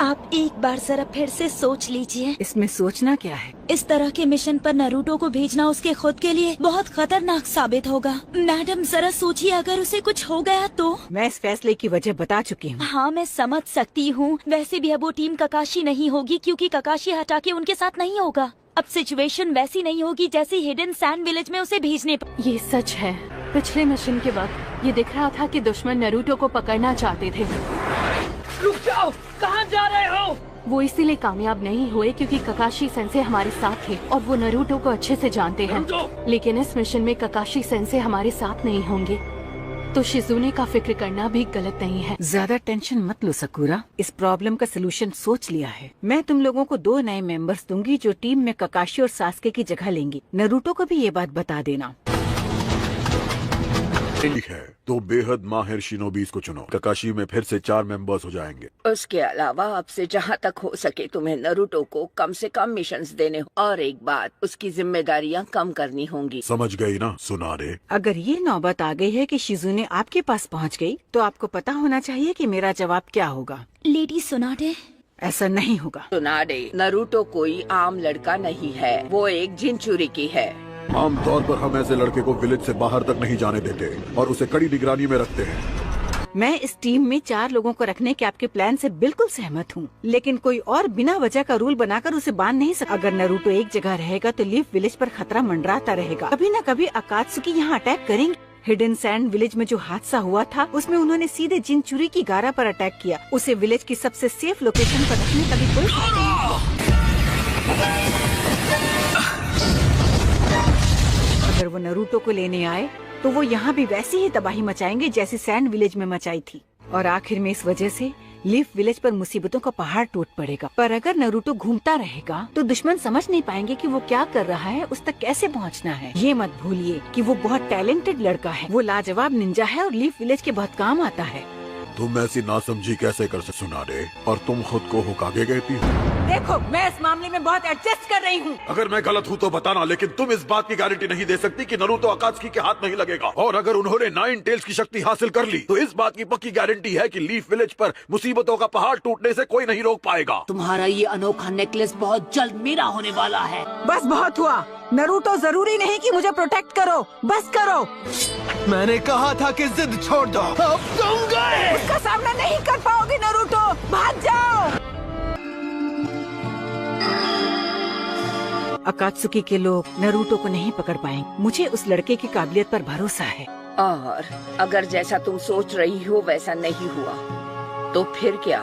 आप एक बार जरा फिर से सोच लीजिए। इसमें सोचना क्या है? इस तरह के मिशन पर नारुतो को भेजना उसके खुद के लिए बहुत खतरनाक साबित होगा। मैडम जरा सोचिए, अगर उसे कुछ हो गया तो। मैं इस फैसले की वजह बता चुकी हूँ। हाँ, मैं समझ सकती हूँ। वैसे भी अब वो टीम ककाशी नहीं होगी, क्योंकि ककाशी हटाके उनके साथ नहीं होगा। अब सिचुएशन वैसी नहीं होगी जैसी हिडन सैंड विलेज में उसे भेजने पर। ये सच है। पिछले मिशन के वक्त ये दिख रहा था कि दुश्मन नारुतो को पकड़ना चाहते थे। रुक जाओ, कहाँ जा रहे हो? वो इसीलिए कामयाब नहीं हुए क्योंकि ककाशी सेंसे हमारे साथ थे और वो नारुतो को अच्छे से जानते हैं। लेकिन इस मिशन में ककाशी सेंसे हमारे साथ नहीं होंगे, तो शिजुने का फिक्र करना भी गलत नहीं है। ज्यादा टेंशन मत लो सकुरा, इस प्रॉब्लम का सोल्यूशन सोच लिया है। मैं तुम लोगों को 2 नए मेंबर्स दूंगी जो टीम में ककाशी और सास्के की जगह लेंगी। नारुतो को भी ये बात बता देना। ठीक है, तो बेहद माहिर शिनोबीज को चुनो। ककाशी में फिर से 4 मेंबर्स हो जाएंगे। उसके अलावा आपसे जहाँ तक हो सके तुम्हें नारुतो को कम से कम मिशंस देने हो, और एक बात, उसकी जिम्मेदारियाँ कम करनी होंगी। समझ गई ना सुनारे? अगर ये नौबत आ गई है कि शिजुने आपके पास पहुँच गई, तो आपको पता होना चाहिए कि मेरा जवाब क्या होगा। लेडी सुनाडे, ऐसा नहीं होगा। सुनाडे, नारुतो कोई आम लड़का नहीं है, वो एक जिनचुरिकी है। आमतौर पर हम ऐसे लड़के को विलेज से बाहर तक नहीं जाने देते और उसे कड़ी निगरानी में रखते हैं। मैं इस टीम में 4 लोगों को रखने के आपके प्लान से बिल्कुल सहमत हूँ, लेकिन कोई और बिना वजह का रूल बनाकर उसे बांध नहीं सकता। अगर नारुतो एक जगह रहेगा तो लीफ विलेज पर खतरा मंडराता रहेगा। कभी न कभी अकात्सुकी यहाँ अटैक करेंगे। हिडन सैंड विलेज में जो हादसा हुआ था, उसमें उन्होंने सीधे जिनचुरी की गारा पर अटैक किया। उसे विलेज की सबसे सेफ लोकेशन पर रखने का भी कोई हक नहीं। अगर वो नारुतो को लेने आए तो वो यहाँ भी वैसी ही तबाही मचाएंगे जैसी सैंड विलेज में मचाई थी, और आखिर में इस वजह से लीफ विलेज पर मुसीबतों का पहाड़ टूट पड़ेगा। पर अगर नारुतो घूमता रहेगा तो दुश्मन समझ नहीं पाएंगे कि वो क्या कर रहा है, उस तक कैसे पहुँचना है। ये मत भूलिए कि वो बहुत टैलेंटेड लड़का है, वो लाजवाब निंजा है और लीफ विलेज के बहुत काम आता है। तुम ऐसी नासमझी कैसे कर सकते सुनारे? और तुम खुद को होकागे कहती हो? देखो, मैं इस मामले में बहुत एडजस्ट कर रही हूँ। अगर मैं गलत हूँ तो बताना, लेकिन तुम इस बात की गारंटी नहीं दे सकती कि नारुतो अकात्सुकी के हाथ नहीं लगेगा। और अगर उन्होंने 9 टेल्स की शक्ति हासिल कर ली तो इस बात की पक्की गारंटी है कि लीफ विलेज पर मुसीबतों का पहाड़ टूटने से कोई नहीं रोक पाएगा। तुम्हारा ये अनोखा नेकलेस बहुत जल्द मेरा होने वाला है। बस बहुत हुआ। नारुतो, जरूरी नहीं कि मुझे प्रोटेक्ट करो, बस करो। मैंने कहा था कि जिद छोड़ दो। अब तुम गए। उसका सामना नहीं कर पाओगे नारुतो, भाग जाओ। अकात्सुकी के लोग नारुतो को नहीं पकड़ पाएंगे। मुझे उस लड़के की काबिलियत पर भरोसा है। और अगर जैसा तुम सोच रही हो वैसा नहीं हुआ तो फिर क्या?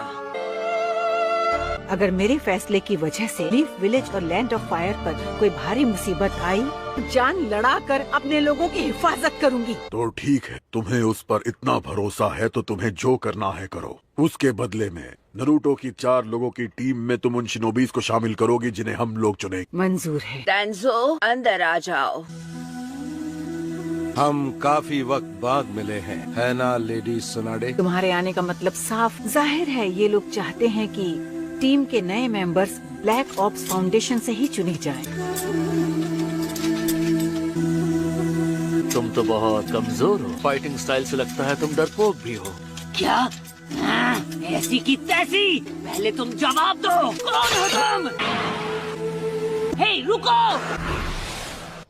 अगर मेरे फैसले की वजह से लीफ विलेज और लैंड ऑफ फायर पर कोई भारी मुसीबत आई, तो जान लड़ाकर अपने लोगों की हिफाजत करूंगी। तो ठीक है, तुम्हें उस पर इतना भरोसा है तो तुम्हें जो करना है करो। उसके बदले में नारुतो की 4 लोगों की टीम में तुम उन शिनोबीज को शामिल करोगी जिन्हें हम लोग चुने। मंजूर है। टेंजो, अंदर आ जाओ। हम काफी वक्त बाद मिले हैं, है ना लेडी सुनाडे? तुम्हारे आने का मतलब साफ जाहिर है। ये लोग चाहते हैं कि टीम के नए मेंबर्स ब्लैक ऑप्स फाउंडेशन से ही चुने जाएं। तुम तो बहुत कमजोर हो। फाइटिंग स्टाइल से लगता है तुम डरपोक भी हो। क्या? ऐसी की तैसी, पहले तुम जवाब दो। कौन हो तुम? हे, रुको।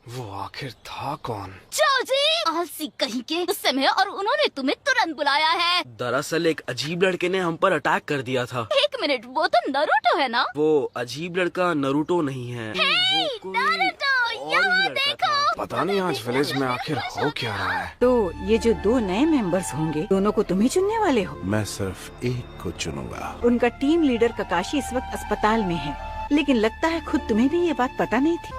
वो आखिर था कौन? जोजी, आलसी कहीं के गुस्से में, और उन्होंने तुम्हें तुरंत बुलाया है। दरअसल एक अजीब लड़के ने हम पर अटैक कर दिया था। एक मिनट, वो तो नारुतो है ना? वो अजीब लड़का नारुतो नहीं है। नारुतो, यहाँ देखो। पता नहीं आज विलेज में आखिर हो क्या रहा है। तो ये जो 2 नए मेंबर्स होंगे, दोनों को तुम ही चुनने वाले हो? मैं सिर्फ एक को चुनूंगा। उनका टीम लीडर ककाशी इस वक्त अस्पताल में है, लेकिन लगता है खुद तुम्हें भी ये बात पता नहीं थी।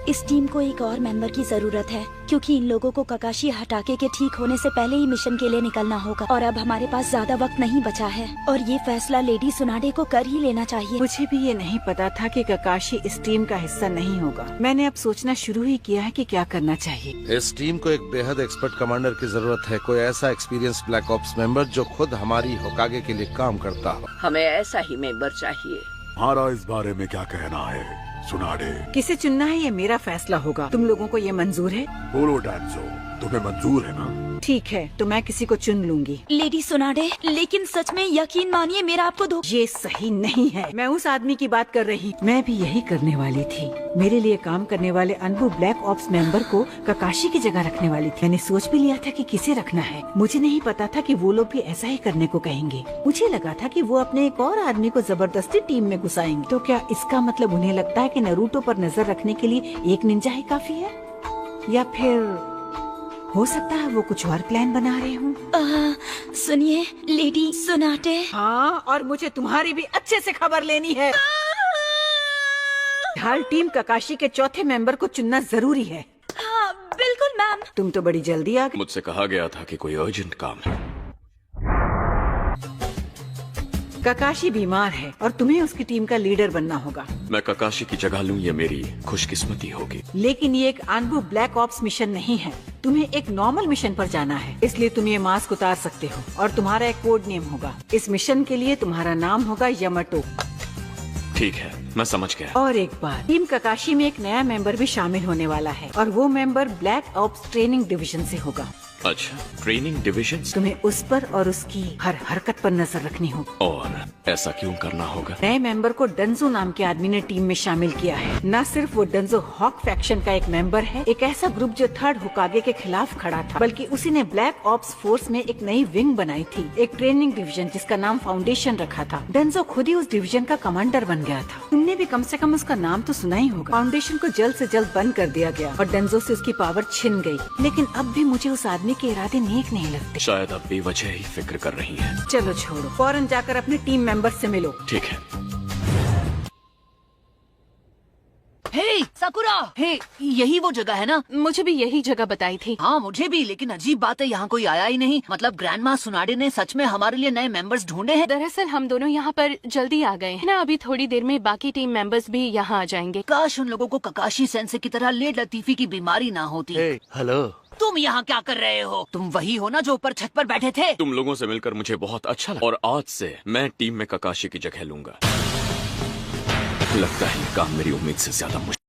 इस टीम को एक और मेंबर की जरूरत है, क्योंकि इन लोगों को ककाशी हटाके के ठीक होने से पहले ही मिशन के लिए निकलना होगा, और अब हमारे पास ज्यादा वक्त नहीं बचा है, और ये फैसला लेडी सुनाडे को कर ही लेना चाहिए। मुझे भी ये नहीं पता था कि ककाशी इस टीम का हिस्सा नहीं होगा। मैंने अब सोचना शुरू ही किया है कि क्या करना चाहिए। इस टीम को एक बेहद एक्सपर्ट कमांडर की जरूरत है, कोई ऐसा एक्सपीरियंस ब्लैक ऑप्स मेंबर जो खुद हमारी होकागे के लिए काम करता हो। हमें ऐसा ही मेंबर चाहिए। हमारा इस बारे में क्या कहना है सुनाडे? किसे चुनना है ये मेरा फैसला होगा। तुम लोगों को ये मंजूर है? बोलो टेंजो, तुम्हें मंजूर है ना? ठीक है, तो मैं किसी को चुन लूंगी। लेडी सुनाडे, लेकिन सच में यकीन मानिए मेरा आपको ये सही नहीं है। मैं उस आदमी की बात कर रही। मैं भी यही करने वाली थी। मेरे लिए काम करने वाले अनबू ब्लैक ऑप्स मेंबर को ककाशी की जगह रखने वाली थी। मैंने सोच भी लिया था कि किसे रखना है। मुझे नहीं पता था कि वो लोग भी ऐसा ही करने को कहेंगे। मुझे लगा था कि वो अपने एक और आदमी को जबरदस्ती टीम में घुसाएंगे। तो क्या इसका मतलब उन्हें लगता है कि नरूटो पर नजर रखने के लिए एक निंजा ही काफी है? या फिर हो सकता है वो कुछ और प्लान बना रहे हूँ। सुनिए लेडी सुनाटे। हाँ, और मुझे तुम्हारी भी अच्छे से खबर लेनी है। हर टीम ककाशी के चौथे मेंबर को चुनना जरूरी है। हाँ बिल्कुल मैम। तुम तो बड़ी जल्दी आ गई। मुझसे कहा गया था कि कोई अर्जेंट काम है। ककाशी बीमार है और तुम्हें उसकी टीम का लीडर बनना होगा। मैं ककाशी की जगह लूं, ये मेरी खुशकिस्मती होगी। लेकिन ये एक अनबू ब्लैक ऑप्स मिशन नहीं है। तुम्हें एक नॉर्मल मिशन पर जाना है, इसलिए तुम ये मास्क उतार सकते हो और तुम्हारा एक कोड नेम होगा। इस मिशन के लिए तुम्हारा नाम होगा यामाटो। ठीक है, मैं समझ गया। और एक बार टीम ककाशी में एक नया मेंबर भी शामिल होने वाला है और वो member black ops training division से होगा। अच्छा, ट्रेनिंग डिविजन। तुम्हें उस पर और उसकी हर हरकत पर नजर रखनी होगी। और ऐसा क्यों करना होगा? नए मेंबर को डंजो नाम के आदमी ने टीम में शामिल किया है। न सिर्फ वो डंजो हॉक फैक्शन का एक मेंबर है, एक ऐसा ग्रुप जो थर्ड हुकागे के खिलाफ खड़ा था, बल्कि उसी ने ब्लैक ऑप्स फोर्स में एक नई विंग बनाई थी, एक ट्रेनिंग डिवीजन जिसका नाम फाउंडेशन रखा था। डंजो खुद ही उस डिवीजन का कमांडर बन गया था। तुमने भी कम से कम उसका नाम तो सुना ही होगा। फाउंडेशन को जल्द से जल्द बंद कर दिया गया और डंजो से उसकी पावर छिन गई। लेकिन अब भी मुझे उस आदमी के इरादे नेक नहीं लगते। शायद अब बेवजह ही फिक्र कर रही हैं। चलो छोड़ो, फौरन जाकर अपने टीम मेंबर से मिलो। ठीक है। हे साकुरा, हे यही वो जगह है ना? मुझे भी यही जगह बताई थी। हाँ मुझे भी, लेकिन अजीब बात है यहाँ कोई आया ही नहीं। मतलब ग्रैंडमा सुनाडे ने सच में हमारे लिए नए मेंबर्स ढूंढे हैं। दरअसल हम दोनों यहाँ पर जल्दी आ गए हैं ना। अभी थोड़ी देर में बाकी टीम मेंबर्स भी यहाँ आ जाएंगे। काश उन लोगों को ककाशी सेंसे की तरह लेड लतीफी की बीमारी ना होती। हेलो। तुम यहाँ क्या कर रहे हो? तुम वही हो ना जो ऊपर छत पर बैठे थे? तुम लोगों से मिलकर मुझे बहुत अच्छा लगा और आज से मैं टीम में ककाशी की जगह लूंगा। लगता है ये काम मेरी उम्मीद से ज्यादा मुश्किल